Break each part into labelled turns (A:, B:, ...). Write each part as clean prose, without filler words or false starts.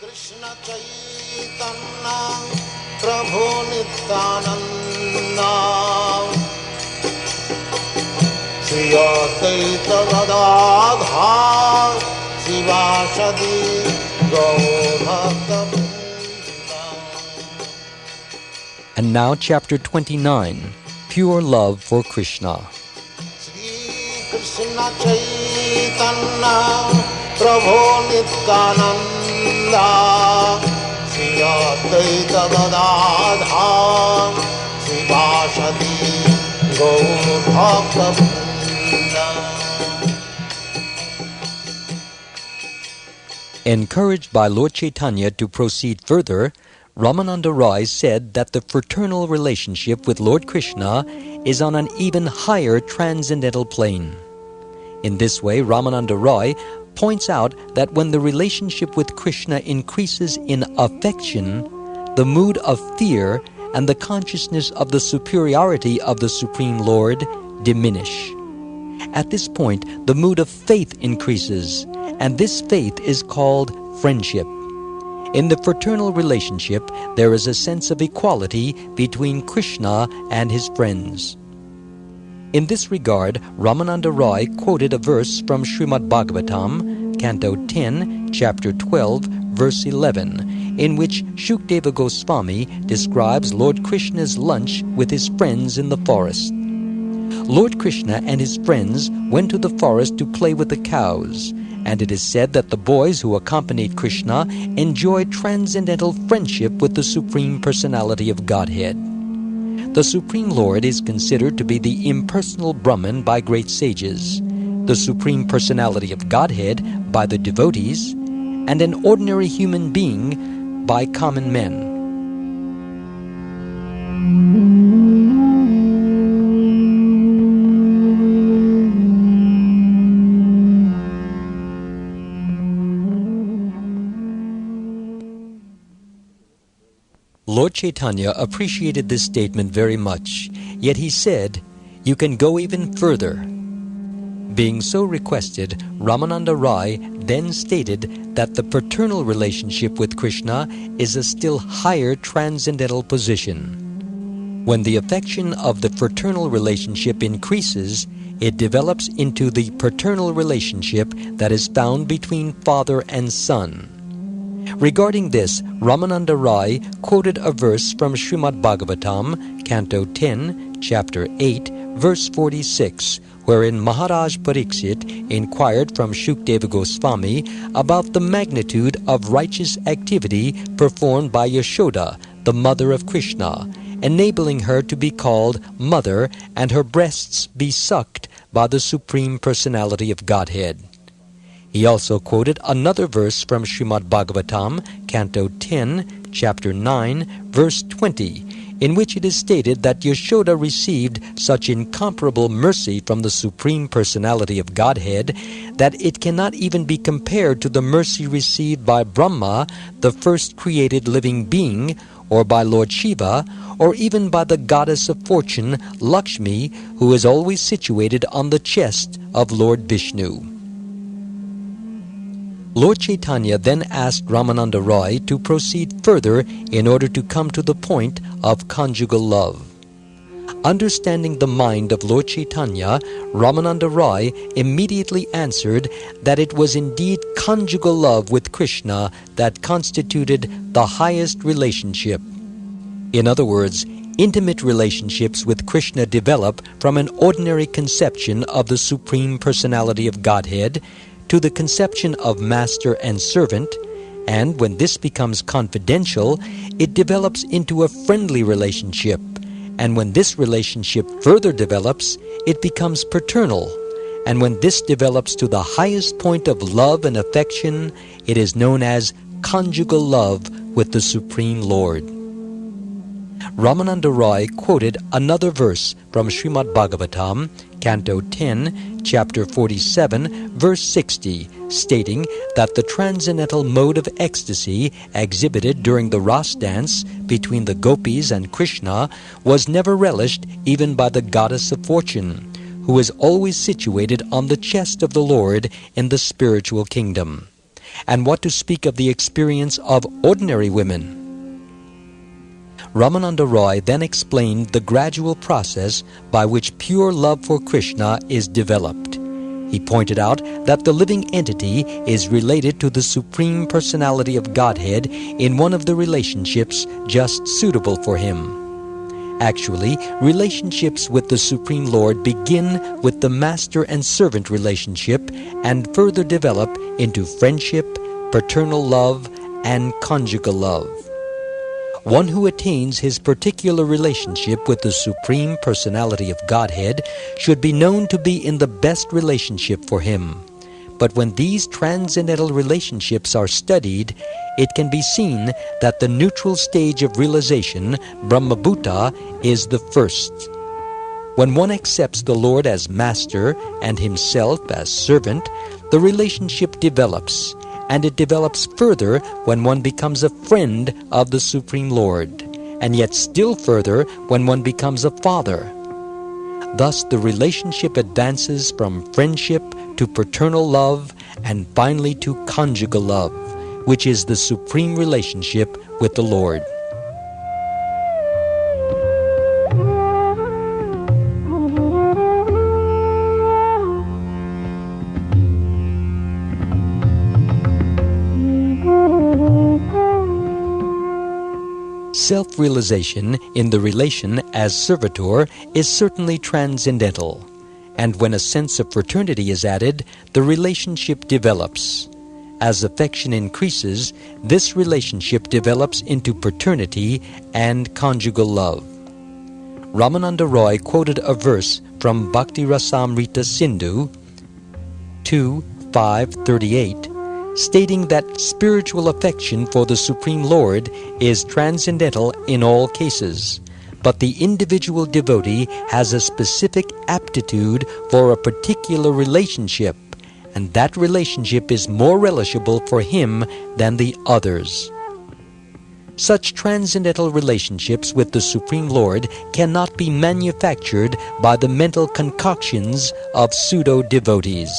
A: Krishna Chaitanya Prabhu Nityananda Shri Advaita Gadadhar Sivasadi Gaur.
B: And now chapter 29, Pure Love for Krishna.
A: Shri Krishna Chaitanya Prabhu Nityananda Shri Advaita Gadadhar Sivasadi Gaur Bhakta.
B: Encouraged by Lord Chaitanya to proceed further, Ramananda Rai said that the fraternal relationship with Lord Krishna is on an even higher transcendental plane. In this way, Ramananda Rai points out that when the relationship with Krishna increases in affection, the mood of fear and the consciousness of the superiority of the Supreme Lord diminish. At this point, the mood of faith increases, and this faith is called friendship. In the fraternal relationship, there is a sense of equality between Krishna and his friends. In this regard, Ramananda Rai quoted a verse from Srimad Bhagavatam, Canto 10, Chapter 12, Verse 11, in which Shukdeva Goswami describes Lord Krishna's lunch with his friends in the forest. Lord Krishna and his friends went to the forest to play with the cows, and it is said that the boys who accompanied Krishna enjoyed transcendental friendship with the Supreme Personality of Godhead. The Supreme Lord is considered to be the impersonal Brahman by great sages, the Supreme Personality of Godhead by the devotees, and an ordinary human being by common men. Lord Chaitanya appreciated this statement very much, yet he said, "You can go even further." Being so requested, Ramananda Rai then stated that the fraternal relationship with Krishna is a still higher transcendental position. When the affection of the fraternal relationship increases, it develops into the paternal relationship that is found between father and son. Regarding this, Ramananda Rai quoted a verse from Srimad Bhagavatam, Canto 10, Chapter 8, Verse 46, wherein Maharaj Pariksit inquired from Shukdeva Goswami about the magnitude of righteous activity performed by Yashoda, the mother of Krishna, enabling her to be called mother and her breasts be sucked by the Supreme Personality of Godhead. He also quoted another verse from Srimad Bhagavatam, Canto 10, Chapter 9, Verse 20, in which it is stated that Yashoda received such incomparable mercy from the Supreme Personality of Godhead that it cannot even be compared to the mercy received by Brahma, the first created living being, or by Lord Shiva, or even by the goddess of fortune, Lakshmi, who is always situated on the chest of Lord Vishnu. Lord Chaitanya then asked Ramananda Rai to proceed further in order to come to the point of conjugal love. Understanding the mind of Lord Chaitanya, Ramananda Rai immediately answered that it was indeed conjugal love with Krishna that constituted the highest relationship. In other words, intimate relationships with Krishna develop from an ordinary conception of the Supreme Personality of Godhead to the conception of master and servant, and when this becomes confidential, it develops into a friendly relationship, and when this relationship further develops, it becomes paternal, and when this develops to the highest point of love and affection, it is known as conjugal love with the Supreme Lord. Ramananda Rai quoted another verse from Srimad Bhagavatam, Canto 10, Chapter 47, Verse 60, stating that the transcendental mode of ecstasy exhibited during the Ras dance between the gopis and Krishna was never relished even by the goddess of fortune, who is always situated on the chest of the Lord in the spiritual kingdom. and what to speak of the experience of ordinary women? Ramananda Roy then explained the gradual process by which pure love for Krishna is developed. He pointed out that the living entity is related to the Supreme Personality of Godhead in one of the relationships just suitable for him. Actually, relationships with the Supreme Lord begin with the master and servant relationship and further develop into friendship, paternal love, and conjugal love. One who attains his particular relationship with the Supreme Personality of Godhead should be known to be in the best relationship for him. But when these transcendental relationships are studied, it can be seen that the neutral stage of realization, Brahmabhuta, is the first. When one accepts the Lord as master and himself as servant, the relationship develops, and it develops further when one becomes a friend of the Supreme Lord, and yet still further when one becomes a father. Thus the relationship advances from friendship to paternal love and finally to conjugal love, which is the supreme relationship with the Lord. Self-realization in the relation as servitor is certainly transcendental, and when a sense of fraternity is added, the relationship develops. As affection increases, this relationship develops into paternity and conjugal love. Ramananda Roy quoted a verse from Bhakti Rasamrita Sindhu 2:5-38, stating that spiritual affection for the Supreme Lord is transcendental in all cases, but the individual devotee has a specific aptitude for a particular relationship, and that relationship is more relishable for him than the others. Such transcendental relationships with the Supreme Lord cannot be manufactured by the mental concoctions of pseudo-devotees.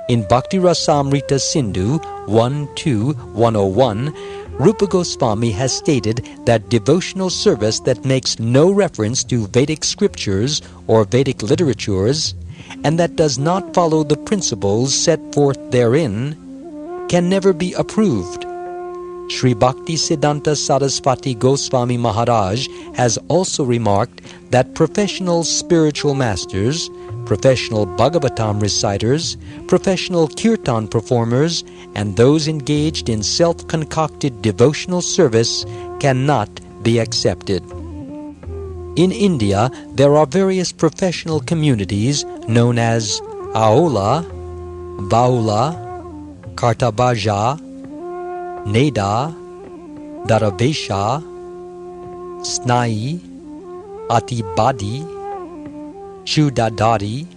B: In Bhakti Rasamrita Sindhu 1.2.101, Rupa Goswami has stated that devotional service that makes no reference to Vedic scriptures or Vedic literatures, and that does not follow the principles set forth therein, can never be approved. Sri Bhakti Siddhanta Saraswati Goswami Maharaj has also remarked that professional spiritual masters, professional Bhagavatam reciters, professional kirtan performers, and those engaged in self-concocted devotional service cannot be accepted. In India, there are various professional communities known as Aola, Bahula, Kartabaja, Neda, Daravesha, Snai, Atibadi, Chudadari,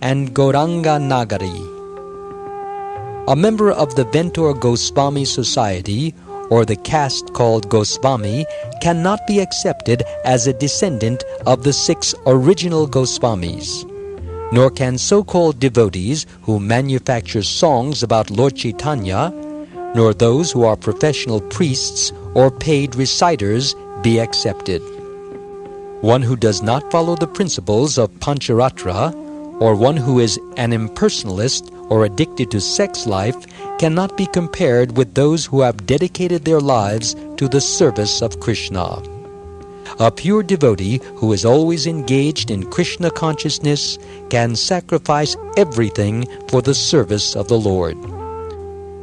B: and Gauranga Nagari. A member of the Ventur Goswami Society, or the caste called Goswami, cannot be accepted as a descendant of the 6 original Goswamis. Nor can so-called devotees who manufacture songs about Lord Chaitanya, nor those who are professional priests or paid reciters be accepted. One who does not follow the principles of Pancharatra, or one who is an impersonalist or addicted to sex life, cannot be compared with those who have dedicated their lives to the service of Krishna. A pure devotee who is always engaged in Krishna consciousness can sacrifice everything for the service of the Lord.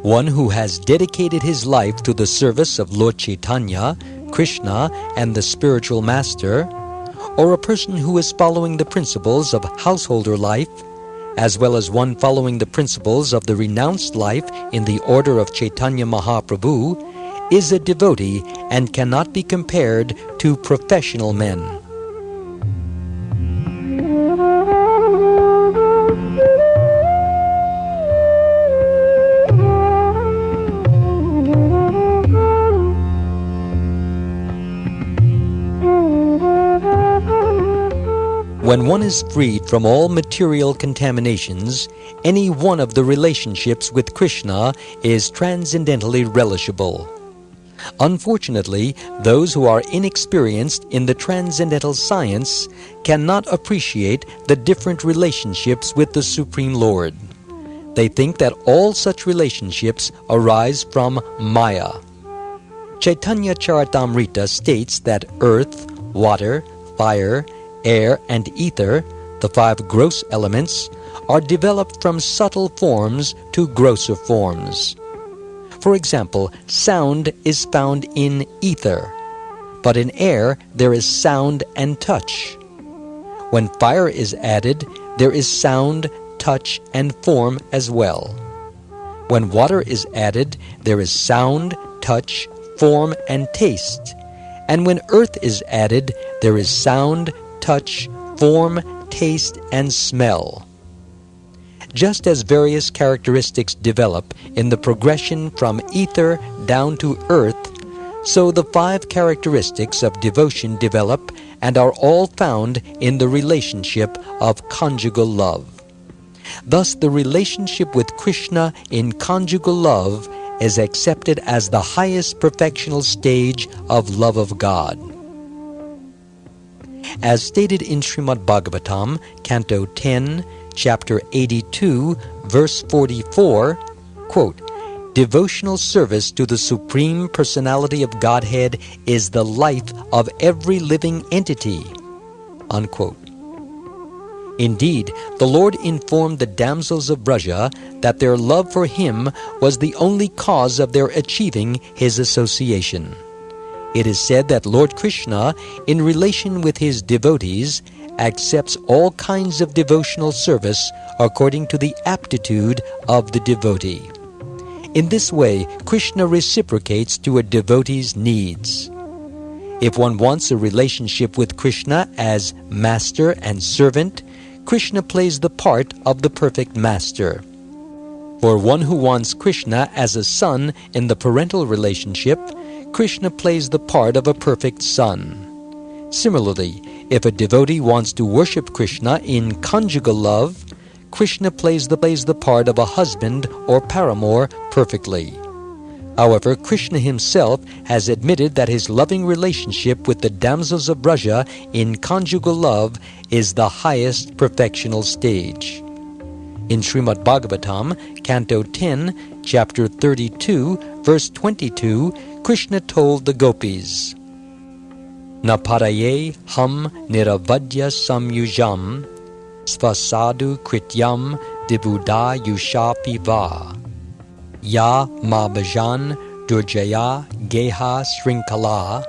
B: One who has dedicated his life to the service of Lord Chaitanya, Krishna, and the spiritual master, or a person who is following the principles of householder life, as well as one following the principles of the renounced life in the order of Chaitanya Mahaprabhu, is a devotee and cannot be compared to professional men. When one is freed from all material contaminations, any one of the relationships with Krishna is transcendently relishable. Unfortunately, those who are inexperienced in the transcendental science cannot appreciate the different relationships with the Supreme Lord. They think that all such relationships arise from Maya. Chaitanya Charitamrita states that earth, water, fire, air, and ether, the 5 gross elements, are developed from subtle forms to grosser forms. For example, sound is found in ether, but in air there is sound and touch. When fire is added, there is sound, touch, and form as well. When water is added, there is sound, touch, form, and taste. And when earth is added, there is sound, touch, form, taste, and smell. Just as various characteristics develop in the progression from ether down to earth, so the 5 characteristics of devotion develop and are all found in the relationship of conjugal love. Thus, the relationship with Krishna in conjugal love is accepted as the highest perfectional stage of love of God. As stated in Srimad Bhagavatam, Canto 10, Chapter 82, Verse 44, quote, "Devotional service to the Supreme Personality of Godhead is the life of every living entity," unquote. Indeed, the Lord informed the damsels of Braja that their love for Him was the only cause of their achieving His association. It is said that Lord Krishna, in relation with His devotees, accepts all kinds of devotional service according to the aptitude of the devotee. In this way, Krishna reciprocates to a devotee's needs. If one wants a relationship with Krishna as master and servant, Krishna plays the part of the perfect master. For one who wants Krishna as a son in the parental relationship, Krishna plays the part of a perfect son. Similarly, if a devotee wants to worship Krishna in conjugal love, Krishna plays the part of a husband or paramour perfectly. However, Krishna himself has admitted that his loving relationship with the damsels of Braja in conjugal love is the highest perfectional stage. In Srimad Bhagavatam, Canto 10, Chapter 32, Verse 22, Krishna told the gopis, "Naparaye ham niravadya samyujam svasadu krityam dibuda yushapi va ya mabhajan durjaya geha srinkala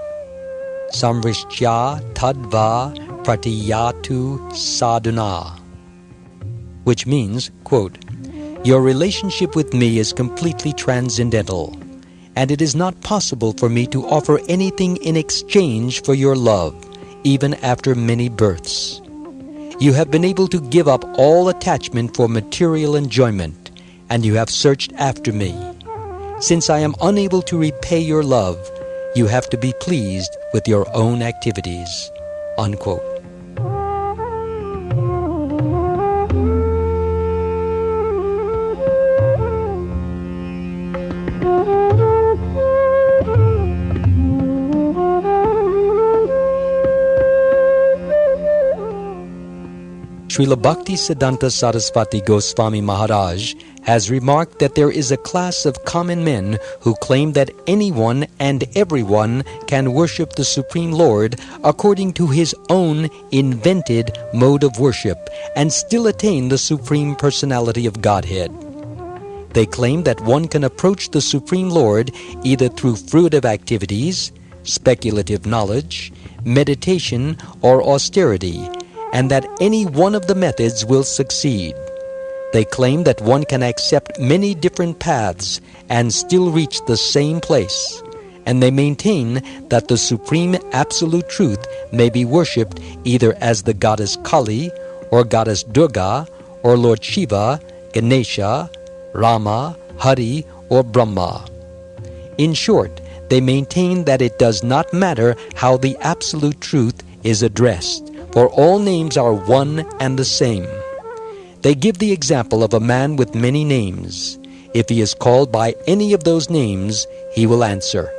B: samrishya tadva pratiyatu sadhuna," which means, quote, "Your relationship with me is completely transcendental, and it is not possible for me to offer anything in exchange for your love, even after many births. You have been able to give up all attachment for material enjoyment, and you have searched after me. Since I am unable to repay your love, you have to be pleased with your own activities," unquote. Srila Bhaktisiddhanta Saraswati Goswami Maharaj has remarked that there is a class of common men who claim that anyone and everyone can worship the Supreme Lord according to his own invented mode of worship and still attain the Supreme Personality of Godhead. They claim that one can approach the Supreme Lord either through fruitive activities, speculative knowledge, meditation, or austerity, and that any one of the methods will succeed. They claim that one can accept many different paths and still reach the same place, and they maintain that the Supreme Absolute Truth may be worshipped either as the goddess Kali, or goddess Durga, or Lord Shiva, Ganesha, Rama, Hari, or Brahma. In short, they maintain that it does not matter how the Absolute Truth is addressed, for all names are one and the same. They give the example of a man with many names. If he is called by any of those names, he will answer.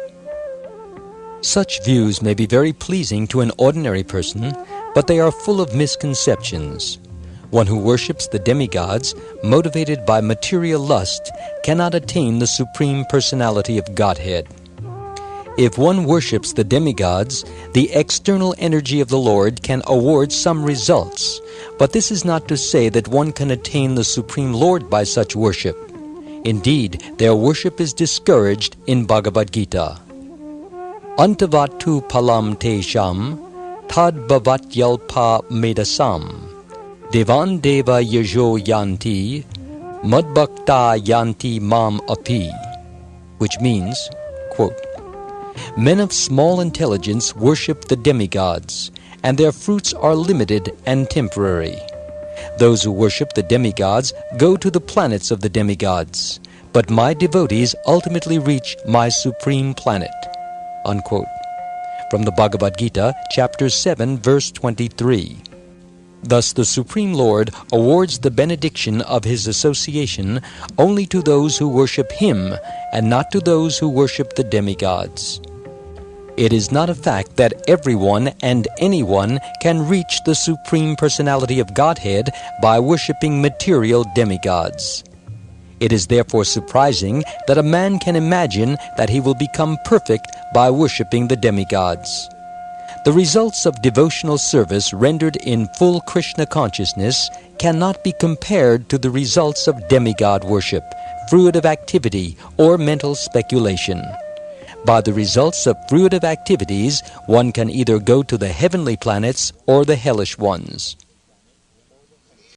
B: Such views may be very pleasing to an ordinary person, but they are full of misconceptions. One who worships the demigods, motivated by material lust, cannot attain the Supreme Personality of Godhead. If one worships the demigods, the external energy of the Lord can award some results, but this is not to say that one can attain the Supreme Lord by such worship. Indeed, their worship is discouraged in Bhagavad Gita. Antavatu palam te sham, tad bhavatyalpa medasam, devan deva yajo yanti, madbhakta yanti mam api, which means, quote, men of small intelligence worship the demigods, and their fruits are limited and temporary. Those who worship the demigods go to the planets of the demigods, but my devotees ultimately reach my supreme planet. Unquote. From the Bhagavad Gita, chapter 7, verse 23. Thus the Supreme Lord awards the benediction of His association only to those who worship Him, and not to those who worship the demigods. It is not a fact that everyone and anyone can reach the Supreme Personality of Godhead by worshiping material demigods. It is therefore surprising that a man can imagine that he will become perfect by worshiping the demigods. The results of devotional service rendered in full Krishna consciousness cannot be compared to the results of demigod worship, fruitive activity, or mental speculation. By the results of fruitive activities, one can either go to the heavenly planets or the hellish ones.